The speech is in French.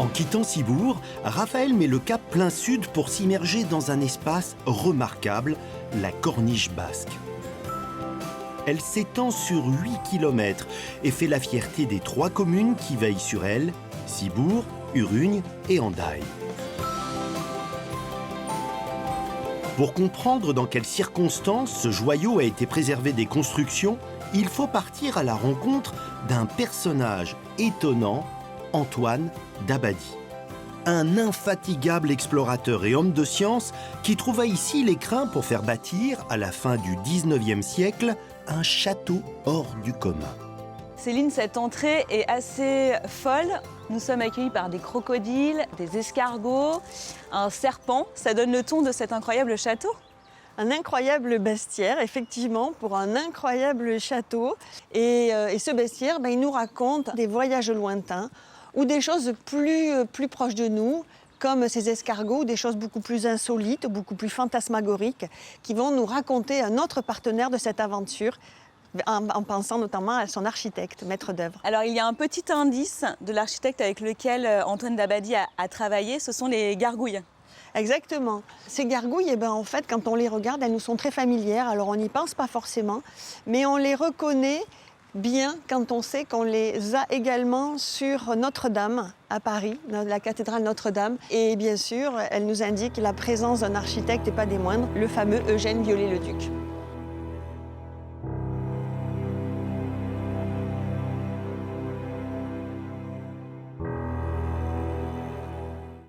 En quittant Cibourg, Raphaël met le cap plein sud pour s'immerger dans un espace remarquable, la Corniche basque. Elle s'étend sur 8 km et fait la fierté des 3 communes qui veillent sur elle, Cibourg, Urugne et Hendaye. Pour comprendre dans quelles circonstances ce joyau a été préservé des constructions, il faut partir à la rencontre d'un personnage étonnant, Antoine Dabadi. Un infatigable explorateur et homme de science qui trouva ici l'écrin pour faire bâtir, à la fin du 19e siècle, un château hors du commun. Céline, cette entrée est assez folle. Nous sommes accueillis par des crocodiles, des escargots, un serpent. Ça donne le ton de cet incroyable château. Un incroyable bestiaire, effectivement, pour un incroyable château. Et ce bestiaire, il nous raconte des voyages lointains ou des choses plus proches de nous, comme ces escargots, des choses beaucoup plus insolites, beaucoup plus fantasmagoriques, qui vont nous raconter un autre partenaire de cette aventure, en pensant notamment à son architecte, maître d'œuvre. Alors, il y a un petit indice de l'architecte avec lequel Antoine Dabadi a travaillé, ce sont les gargouilles. Exactement. Ces gargouilles, en fait, quand on les regarde, elles nous sont très familières. Alors, on n'y pense pas forcément, mais on les reconnaît bien quand on sait qu'on les a également sur Notre-Dame, à Paris, dans la cathédrale Notre-Dame. Et bien sûr, elle nous indique la présence d'un architecte et pas des moindres, le fameux Eugène Viollet-le-Duc.